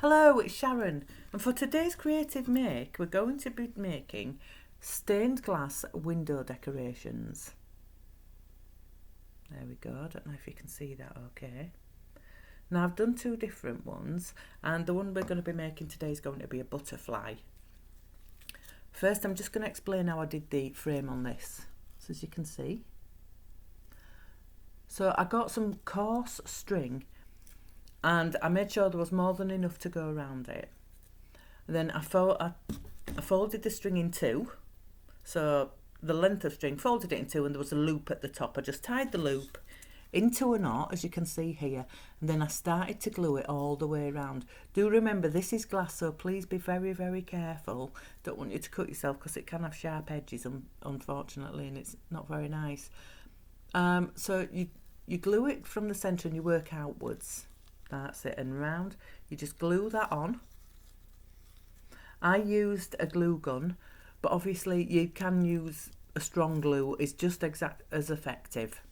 Hello, it's Sharon, and for today's creative make, we're going to be making stained glass window decorations. There we go, I don't know if you can see that okay. Now I've done two different ones, and the one we're going to be making today is going to be a butterfly. First, I'm just going to explain how I did the frame on this. So as you can see, so I got some coarse string and I made sure there was more than enough to go around it. And then I folded the string in two, so the length of string, folded it in two, and there was a loop at the top. I just tied the loop into a knot, as you can see here, and then I started to glue it all the way around. Do remember, this is glass, so please be very, very careful. Don't want you to cut yourself because it can have sharp edges, unfortunately, and it's not very nice. So you glue it from the centre and you work outwards. That's it, and round. You just glue that on. I used a glue gun, but obviously you can use a strong glue. It's just exact as effective.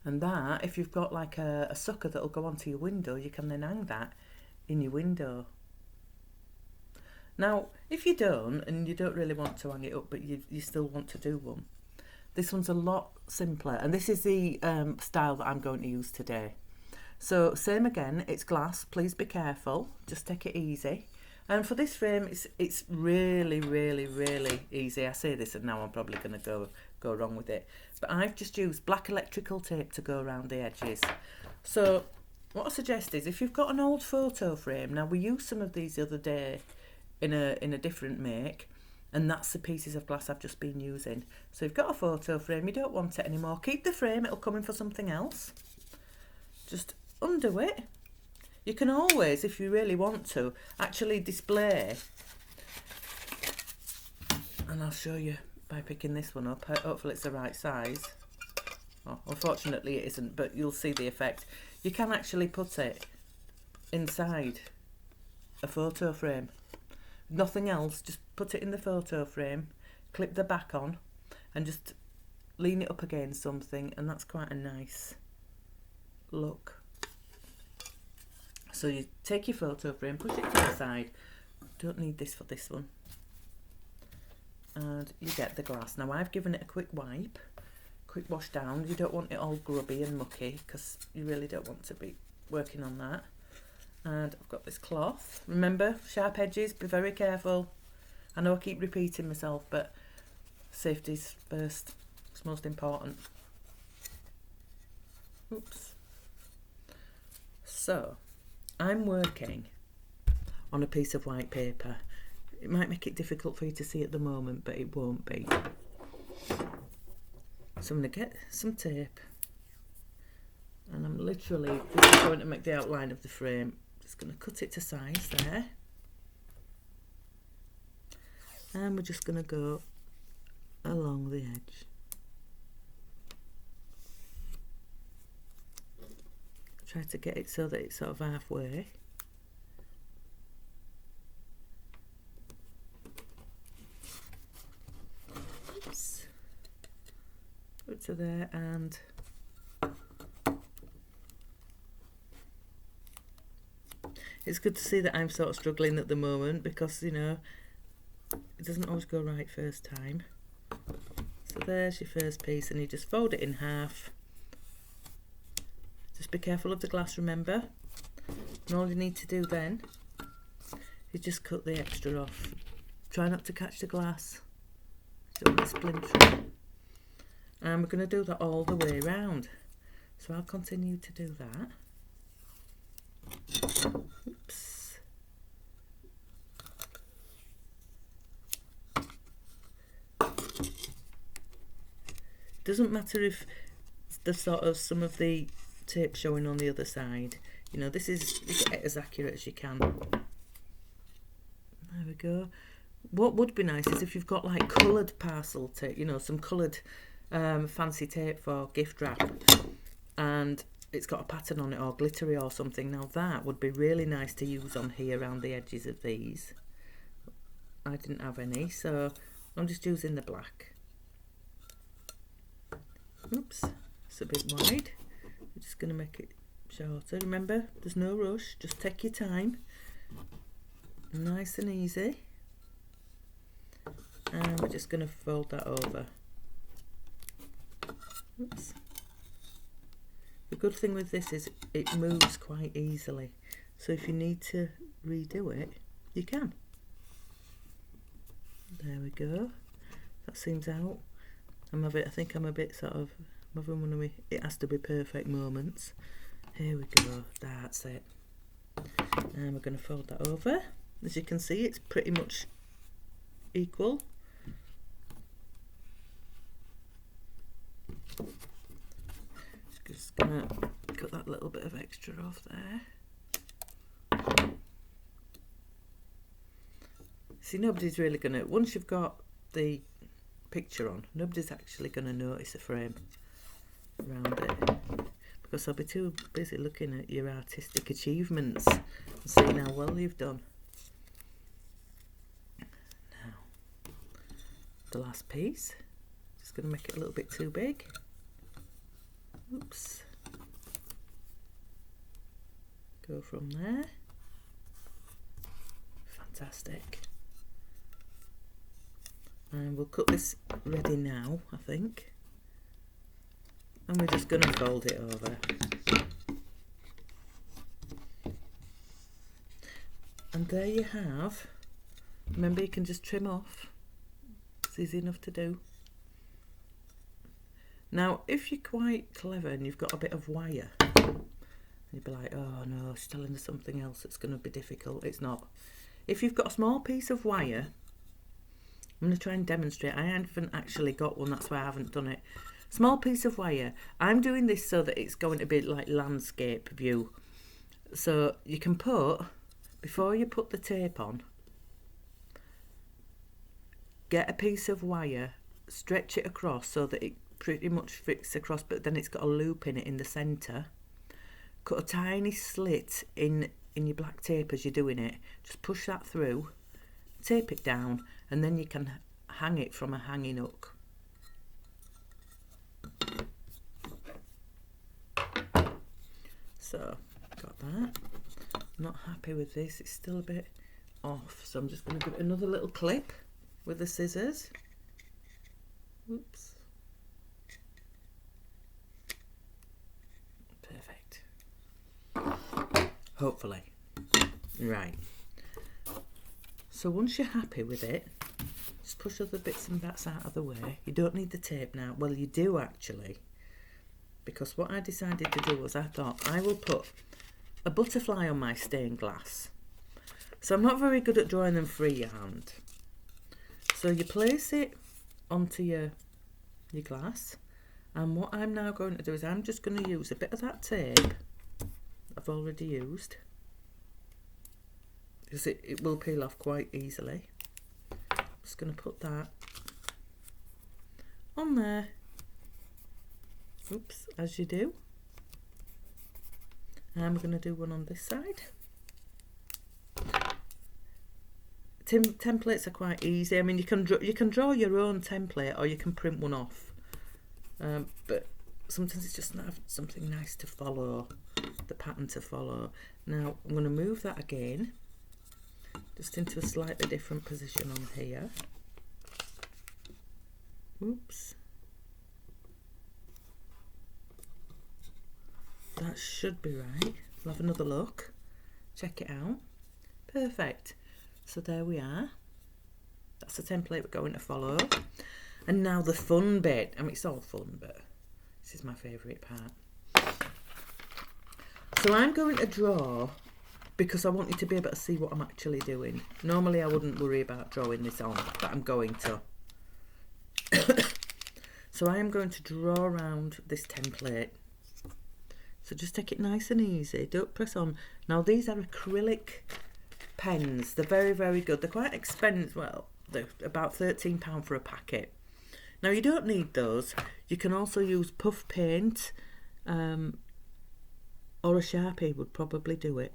And that, if you've got like a sucker that'll go onto your window, you can then hang that in your window. Now, if you don't, and you don't really want to hang it up, but you still want to do one, this one's a lot simpler, and this is the style that I'm going to use today. So same again, it's glass, please be careful, just take it easy. And for this frame, it's really, really, really easy. I say this and now I'm probably going to go wrong with it. But I've just used black electrical tape to go around the edges. So what I suggest is, if you've got an old photo frame, now we used some of these the other day in a different make, and that's the pieces of glass I've just been using. So you've got a photo frame, you don't want it anymore, keep the frame, it'll come in for something else. Just undo it. You can always, if you really want to, actually display, and I'll show you by picking this one up. Hopefully it's the right size. Oh, unfortunately it isn't, but you'll see the effect. You can actually put it inside a photo frame. Nothing else, just put it in the photo frame, clip the back on, and just lean it up against something, and that's quite a nice look. So you take your photo frame, push it to the side, don't need this for this one, and you get the glass. Now I've given it a quick wipe, quick wash down. You don't want it all grubby and mucky because you really don't want to be working on that. And I've got this cloth. Remember, sharp edges, be very careful. I know I keep repeating myself, but safety's first. It's most important. Oops. So, I'm working on a piece of white paper. It might make it difficult for you to see at the moment, but it won't be. So I'm going to get some tape, and I'm literally just going to make the outline of the frame. Just going to cut it to size there, and we're just going to go along the edge. Try to get it so that it's sort of halfway. Oops. Put it to there, and it's good to see that I'm sort of struggling at the moment, because, you know, it doesn't always go right first time. So there's your first piece, and you just fold it in half. Just be careful of the glass, remember. And all you need to do then is just cut the extra off. Try not to catch the glass. Don't want to splinter. And we're going to do that all the way around. So I'll continue to do that. Oops. Doesn't matter if the sort of some of the tape showing on the other side. You know, this is, you get it as accurate as you can. There we go. What would be nice is if you've got like coloured parcel tape, you know, some coloured fancy tape for gift wrap, and it's got a pattern on it, or glittery or something. Now that would be really nice to use on here around the edges of these. I didn't have any, so I'm just using the black. Oops, it's a bit wide. We're just going to make it shorter. Remember, there's no rush, just take your time. Nice and easy. And we're just going to fold that over. Oops. The good thing with this is it moves quite easily. So if you need to redo it, you can. There we go. That seems out. I think I'm a bit sort of, I'm having one of me, it has to be perfect moments. Here we go, that's it. And we're going to fold that over. As you can see, it's pretty much equal. Just going to cut that little bit of extra off there. See, nobody's really going to, once you've got the picture on, nobody's actually going to notice a frame around it, because I'll be too busy looking at your artistic achievements and seeing how well you've done. Now, the last piece, just going to make it a little bit too big. Oops. Go from there. Fantastic. And we'll cut this ready now, I think. And we're just going to fold it over. And there you have. Remember, you can just trim off. It's easy enough to do. Now, if you're quite clever and you've got a bit of wire, you'd be like, oh no, she's telling us something else that's going to be difficult. It's not. If you've got a small piece of wire, I'm going to try and demonstrate. I haven't actually got one, that's why I haven't done it. Small piece of wire. I'm doing this so that it's going to be like landscape view. So you can put, before you put the tape on, get a piece of wire, stretch it across so that it pretty much fits across, but then it's got a loop in it in the centre. Cut a tiny slit in your black tape as you're doing it. Just push that through, tape it down, and then you can hang it from a hanging hook. So, got that. Not happy with this, it's still a bit off, so I'm just going to give it another little clip with the scissors. Whoops. Perfect. Hopefully. Right. So once you're happy with it, just push other bits and bats out of the way. You don't need the tape now. Well, you do actually, because what I decided to do was I thought I will put a butterfly on my stained glass. So I'm not very good at drawing them freehand. So you place it onto your glass, and what I'm now going to do is I'm just going to use a bit of that tape I've already used, because it will peel off quite easily. Just going to put that on there. Oops, as you do. And I'm going to do one on this side. Templates are quite easy. I mean, you can draw your own template, or you can print one off. But sometimes it's just not something nice to follow, the pattern to follow. Now I'm going to move that again, just into a slightly different position on here. Oops. That should be right. We'll have another look. Check it out. Perfect. So there we are. That's the template we're going to follow. And now the fun bit. I mean, it's all fun, but this is my favourite part. So I'm going to draw, because I want you to be able to see what I'm actually doing. Normally I wouldn't worry about drawing this on, but I'm going to. So I am going to draw around this template. So just take it nice and easy. Don't press on. Now these are acrylic pens. They're very, very good. They're quite expensive. Well, they're about £13 for a packet. Now you don't need those. You can also use puff paint, or a Sharpie would probably do it.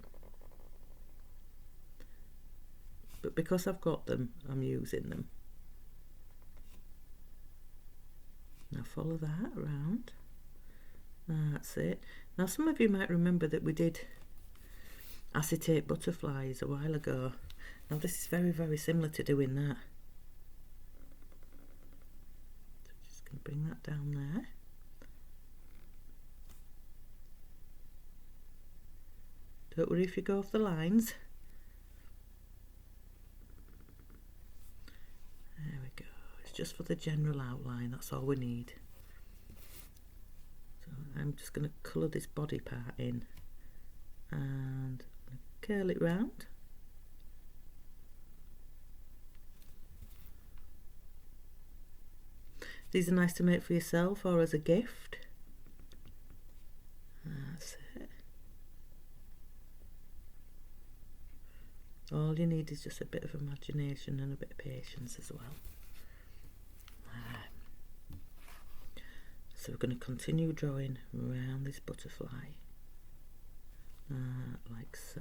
But because I've got them, I'm using them. Now follow that around. That's it. Now some of you might remember that we did Acetate Butterflies a while ago. Now this is very, very similar to doing that. So just going to bring that down there. Don't worry if you go off the lines. There we go. It's just for the general outline, that's all we need. So I'm just going to colour this body part in and curl it round. These are nice to make for yourself or as a gift. That's it. All you need is just a bit of imagination and a bit of patience as well. So we're going to continue drawing around this butterfly, like so.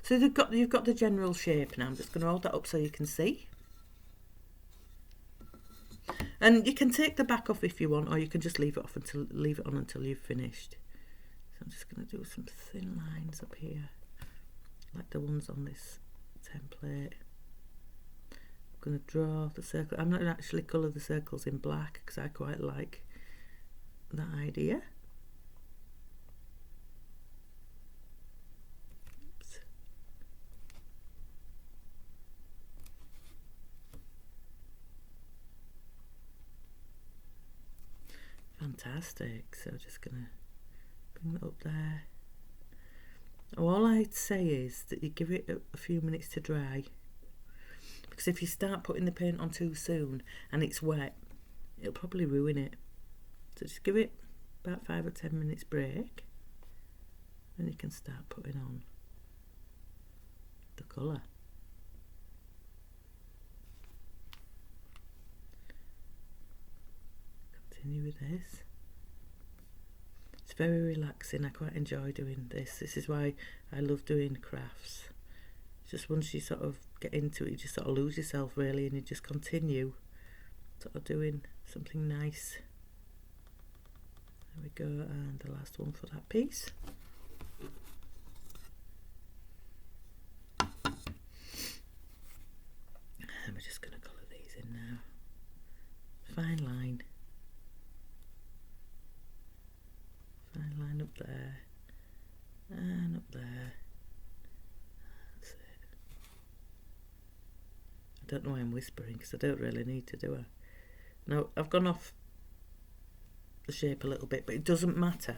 So you've got the general shape now. I'm just going to hold that up so you can see. And you can take the back off if you want, or you can just leave it on until you've finished. So I'm just going to do some thin lines up here, like the ones on this template. I'm going to draw the circle. I'm not going to actually colour the circles in black because I quite like that idea. Oops. Fantastic. So just going to bring that up there. All I'd say is that you give it a few minutes to dry, because if you start putting the paint on too soon and it's wet, it'll probably ruin it. So just give it about 5 or 10 minutes break, then you can start putting on the colour. Continue with this. It's very relaxing. I quite enjoy doing this. This is why I love doing crafts. Just once you sort of get into it, you just sort of lose yourself really, and you just continue sort of doing something nice. There we go, and the last one for that piece. And we're just going to colour these in now. Fine line. Fine line up there and up there. That's it. I don't know why I'm whispering because I don't really need to, do I? Now I've gone off the shape a little bit, but it doesn't matter.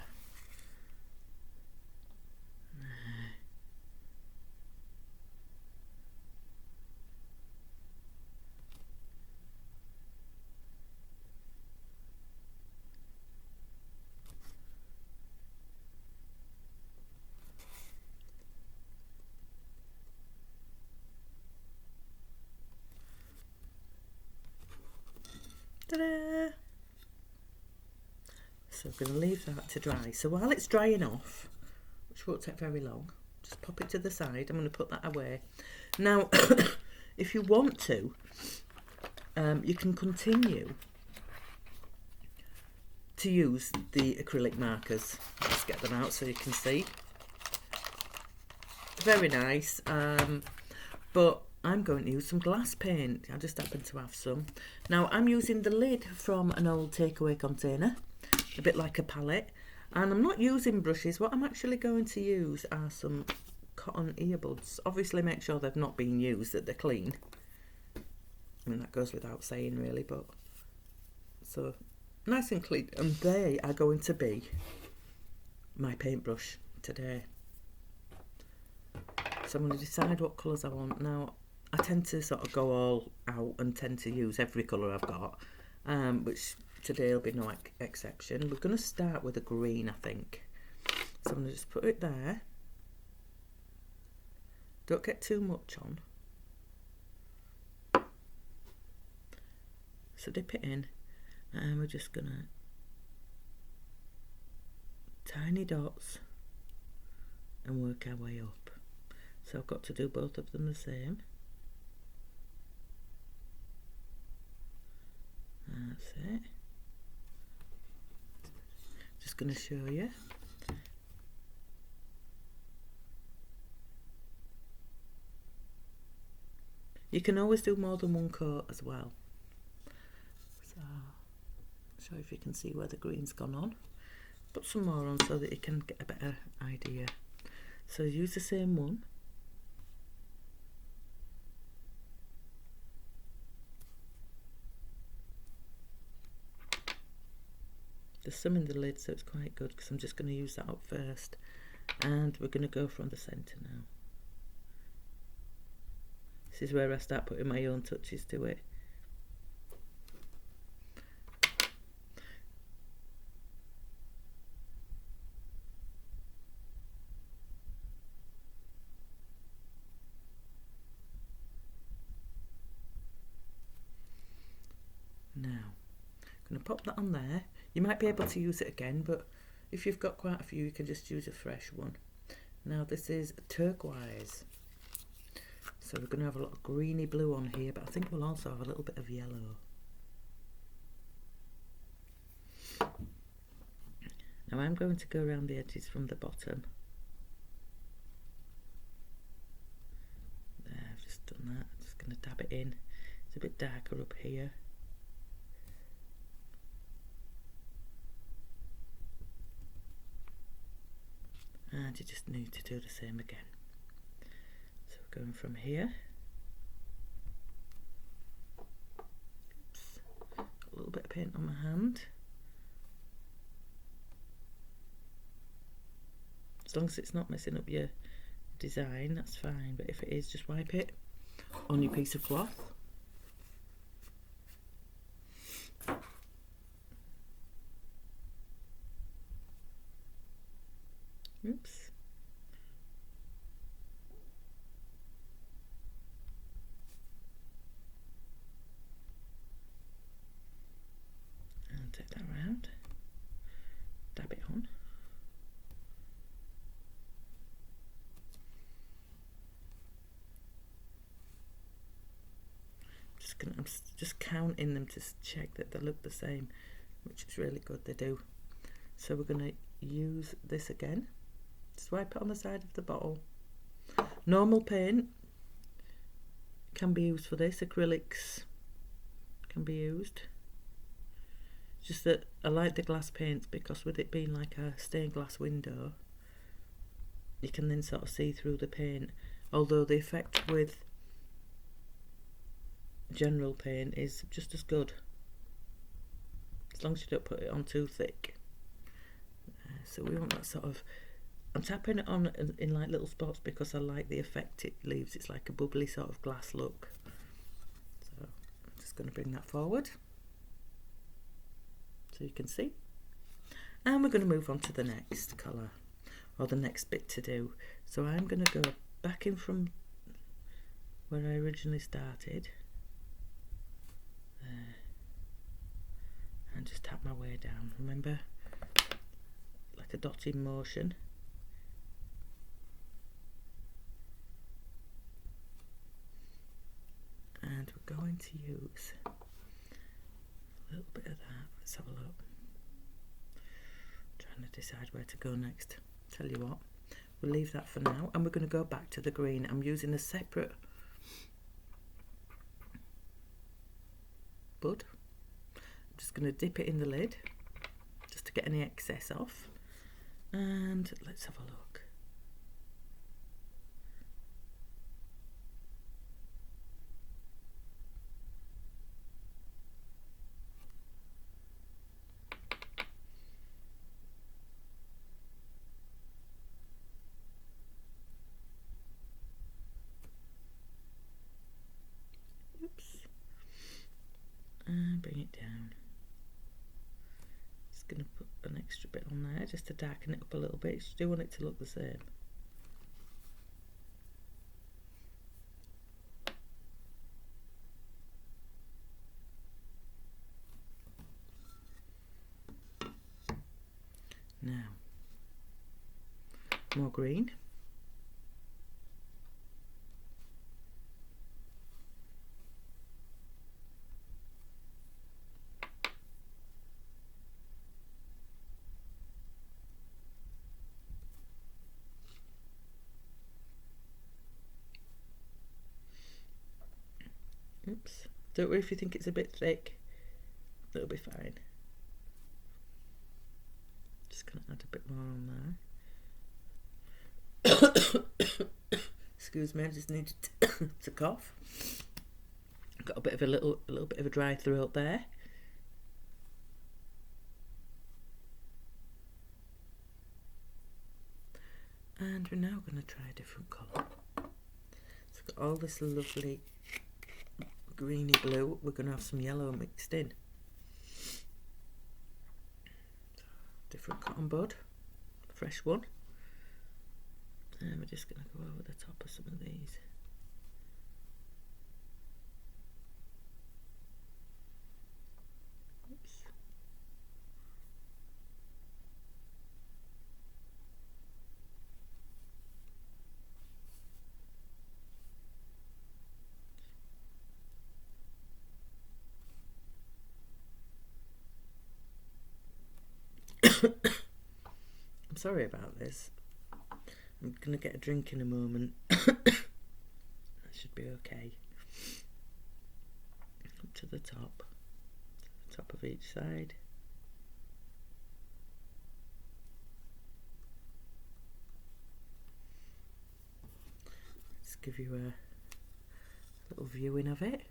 Ta-da! So I'm going to leave that to dry. So while it's drying off, which won't take very long, just pop it to the side. I'm going to put that away. Now, if you want to, you can continue to use the acrylic markers. Let's get them out so you can see. Very nice, but I'm going to use some glass paint. I just happen to have some. Now I'm using the lid from an old takeaway container, a bit like a palette, and I'm not using brushes. What I'm actually going to use are some cotton earbuds. Obviously make sure they've not been used, that they're clean. I mean, that goes without saying really, but so nice and clean, and they are going to be my paintbrush today. So I'm going to decide what colours I want. Now I tend to sort of go all out and tend to use every colour I've got, which today will be no exception. We're going to start with a green, I think. So I'm going to just put it there. Don't get too much on. So dip it in, and we're just going to tiny dots and work our way up. So I've got to do both of them the same. That's it. Just going to show you. You can always do more than one coat as well. So, show if you can see where the green's gone on. Put some more on so that you can get a better idea. So use the same one. There's some in the lid, so it's quite good because I'm just going to use that up first. And we're going to go from the centre now. This is where I start putting my own touches to it. Now, I'm going to pop that on there. You might be able to use it again, but if you've got quite a few, you can just use a fresh one. Now this is turquoise. So we're going to have a lot of greeny blue on here, but I think we'll also have a little bit of yellow. Now I'm going to go around the edges from the bottom. There, I've just done that. I'm just going to dab it in. It's a bit darker up here. And you just need to do the same again. So we're going from here. Oops. Got a little bit of paint on my hand. As long as it's not messing up your design, that's fine. But if it is, just wipe it on your piece of cloth. Oops. And take that round, dab it on. I'm just counting them to check that they look the same, which is really good, they do. So we're going to use this again. Swipe it on the side of the bottle. Normal paint can be used for this. Acrylics can be used. Just that I like the glass paints because with it being like a stained glass window, you can then sort of see through the paint. Although the effect with general paint is just as good, as long as you don't put it on too thick. So we want that sort of, I'm tapping it on in like little spots because I like the effect it leaves. It's like a bubbly sort of glass look. So I'm just going to bring that forward so you can see. And we're going to move on to the next colour, or the next bit to do. So I'm going to go back in from where I originally started. There. And just tap my way down. Remember? Like a dotting motion. And we're going to use a little bit of that. Let's have a look. Trying to decide where to go next. Tell you what, we'll leave that for now, and we're going to go back to the green. I'm using a separate bud. I'm just going to dip it in the lid just to get any excess off. And let's have a look. Oops. And bring it down. Just going to put an extra bit on there just to darken it up a little bit. You do want it to look the same. Now, more green. Don't worry if you think it's a bit thick, it'll be fine. Just gonna add a bit more on there. Excuse me, I just needed to cough. Got a little bit of a dry throat there. And we're now going to try a different colour. So we've got all this lovely greeny blue. We're going to have some yellow mixed in. Different cotton bud, fresh one. And we're just going to go over the top of some of these. Oops. I'm sorry about this. I'm going to get a drink in a moment. That should be okay. Up to the top of each side. Let's give you a little viewing of it.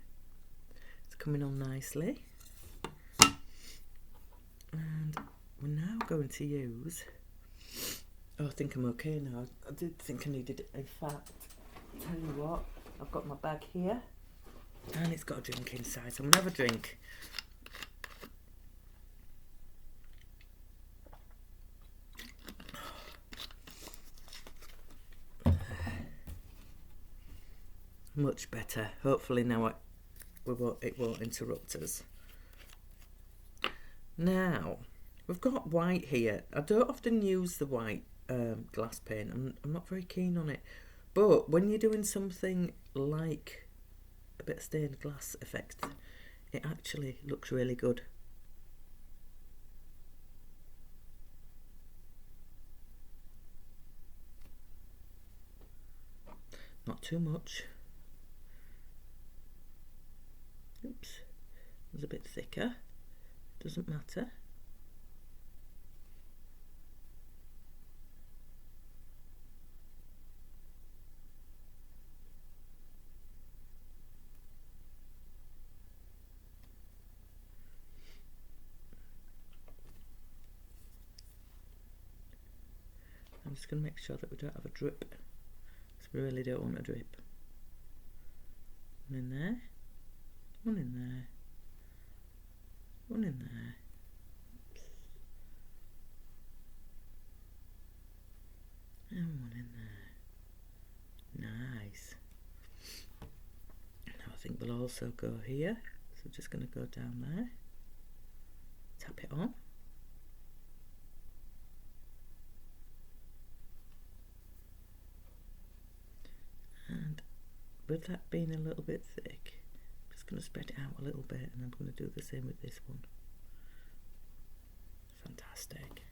It's coming on nicely. And we're now going to use... Oh, I think I'm okay now. I did think I needed it. In fact, tell you what, I've got my bag here and it's got a drink inside, so I'm going to have a drink. Much better. Hopefully now it won't interrupt us. Now, we've got white here. I don't often use the white glass paint. I'm not very keen on it. But when you're doing something like a bit of stained glass effect, it actually looks really good. Not too much. Oops, it's a bit thicker. Doesn't matter. I'm just going to make sure that we don't have a drip, because we really don't want a drip. One in there, one in there, one in there. And one in there. Nice. Now I think we'll also go here. So we're just going to go down there. Tap it on. And with that being a little bit thick, I'm just going to spread it out a little bit, and I'm going to do the same with this one. Fantastic.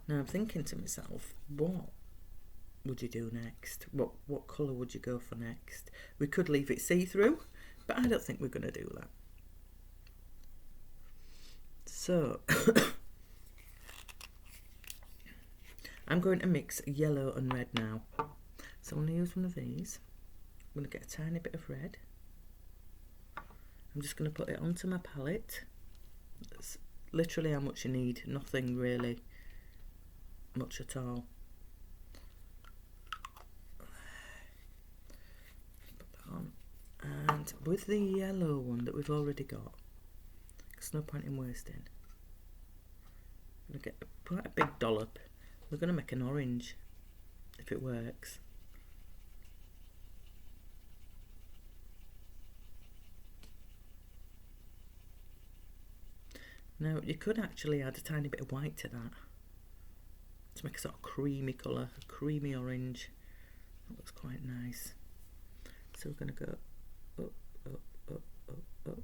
Now I'm thinking to myself, what would you do next? What colour would you go for next? We could leave it see-through, but I don't think we're going to do that. So I'm going to mix yellow and red now. So I'm going to use one of these. I'm going to get a tiny bit of red. I'm just going to put it onto my palette. That's literally how much you need, nothing really much at all. Put that on. And with the yellow one that we've already got, there's no point in wasting. I'm going to get quite a big dollop. We're going to make an orange, if it works. Now, you could actually add a tiny bit of white to that, to make a sort of creamy colour, a creamy orange. That looks quite nice. So we're going to go up, up, up, up, up.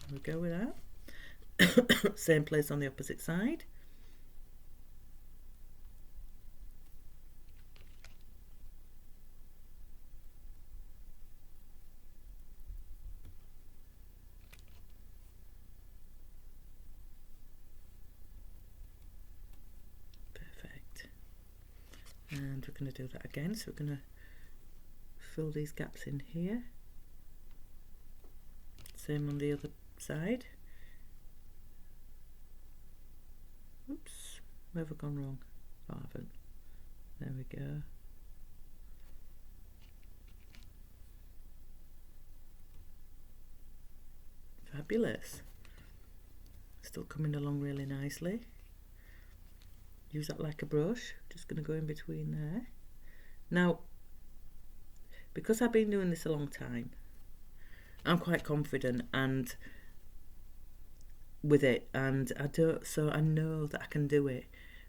There we go with that. Same place on the opposite side. we're going to do that again. So we're going to fill these gaps in here. Same on the other side. Oops, where have I gone wrong? Oh, I haven't. There we go. Fabulous. Still coming along really nicely. Use that like a brush. Just going to go in between there. Now, because I've been doing this a long time, I'm quite confident and with it, and I know that I can do it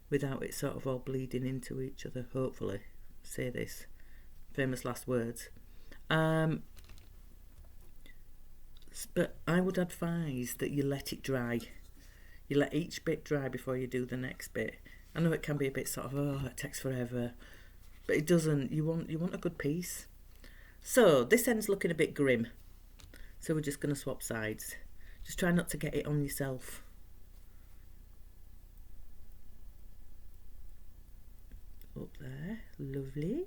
without it sort of all bleeding into each other, hopefully. Say this, famous last words. But I would advise that you let it dry. You let each bit dry before you do the next bit. I know it can be a bit sort of, oh, it takes forever, but it doesn't. You want a good piece. So this end's looking a bit grim. So we're just going to swap sides. Just try not to get it on yourself. Up there, lovely.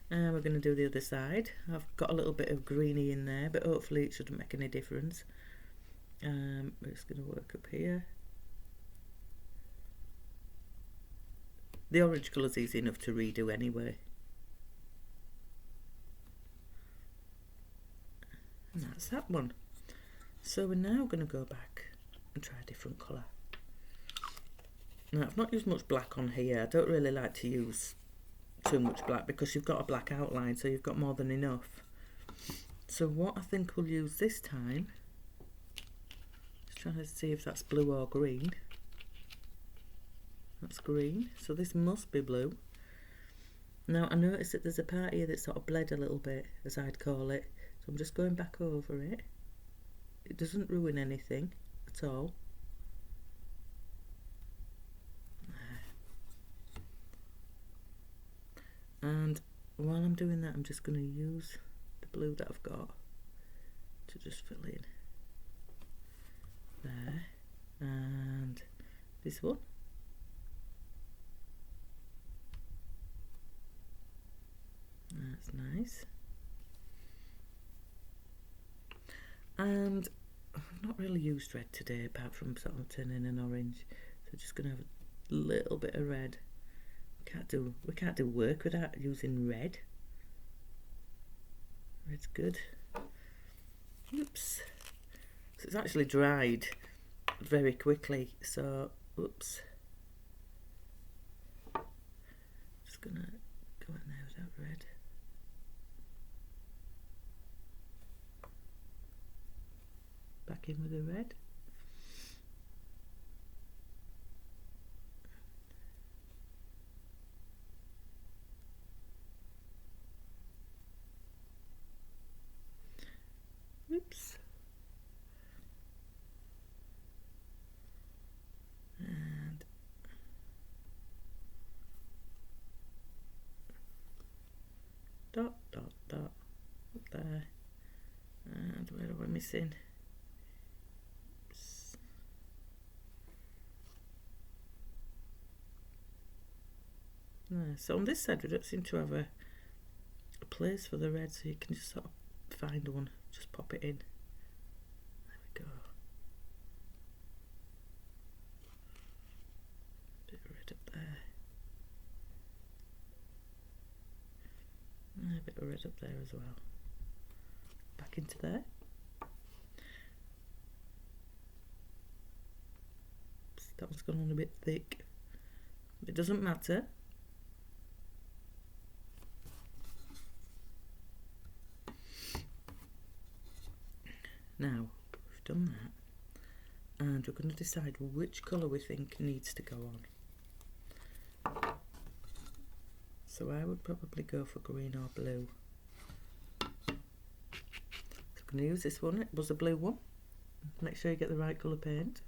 And we're going to do the other side. I've got a little bit of greeny in there, but hopefully it shouldn't make any difference. We're just going to work up here. The orange colour's easy enough to redo anyway. And that's that one. So we're now going to go back and try a different colour. Now I've not used much black on here. I don't really like to use too much black because you've got a black outline, so you've got more than enough. So what I think we'll use this time, just trying to see if that's blue or green. That's green, so this must be blue. Now I noticed that there's a part here that sort of bled a little bit, as I'd call it. So I'm just going back over it. It doesn't ruin anything at all. And while I'm doing that, I'm just going to use the blue that I've got to just fill in there, and this one. That's nice. And I've not really used red today, apart from sort of turning an orange. So just going to have a little bit of red. We can't do work without using red. Red's good. Oops. So it's actually dried very quickly. So, oops. Just gonna go in there without red. Back in with the red. Oops. And dot, dot, dot, up there. And where are we missing? Oops. So on this side we don't seem to have a place for the red, so you can just sort of find one, just pop it in. There we go. Bit of red up there. And a bit of red up there as well. Back into there. That one's gone on a bit thick. It doesn't matter. Now, we've done that, and we're going to decide which colour we think needs to go on. So I would probably go for green or blue. So I'm going to use this one. It was a blue one. Make sure you get the right colour paint.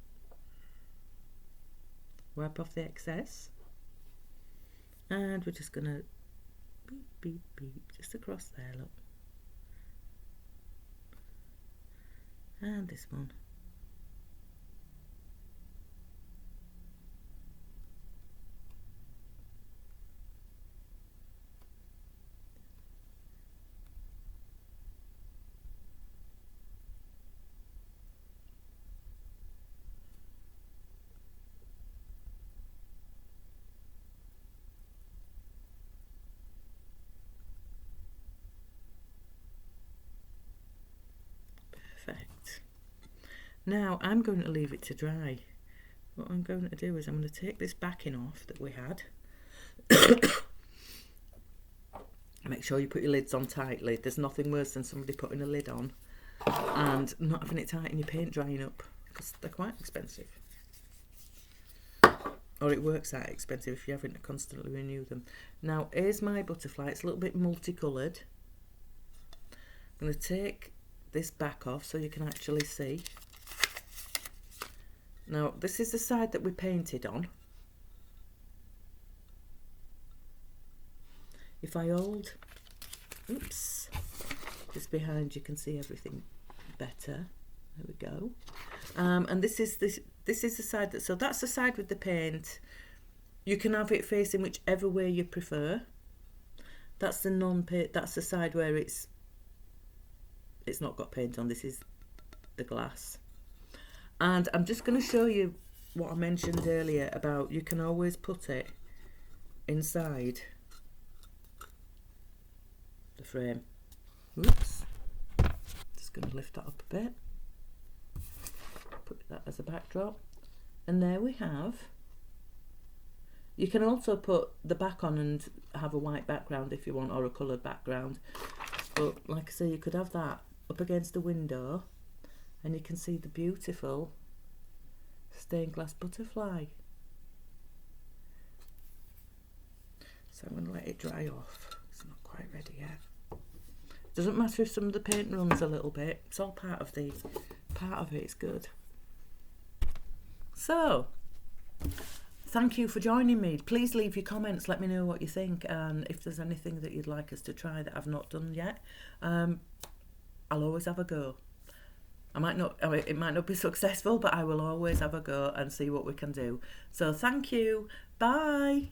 Wipe off the excess. And we're just going to beep, beep, beep, just across there, look. And this one. Now I'm going to leave it to dry. What I'm going to do is I'm going to take this backing off that we had. Make sure you put your lids on tightly. There's nothing worse than somebody putting a lid on and not having it tight and your paint drying up, because they're quite expensive. Or it works out expensive if you're having to constantly renew them. Now here's my butterfly. It's a little bit multicoloured. I'm going to take this back off so you can actually see. Now this is the side that we painted on. If I hold, oops, this behind, you can see everything better. There we go. And this is the side that, so that's the side with the paint. You can have it facing whichever way you prefer. That's the non-paint. That's the side where it's not got paint on. This is the glass. And I'm just going to show you what I mentioned earlier about you can always put it inside the frame. Oops. Just going to lift that up a bit. Put that as a backdrop. And there we have. You can also put the back on and have a white background if you want, or a coloured background. But like I say, you could have that up against the window and you can see the beautiful stained glass butterfly. So I'm going to let it dry off. It's not quite ready yet. Doesn't matter if some of the paint runs a little bit. It's all part of it. It's good. So, thank you for joining me. Please leave your comments. Let me know what you think, and if there's anything that you'd like us to try that I've not done yet. I'll always have a go. It might not be successful, but I will always have a go and see what we can do. So thank you. Bye.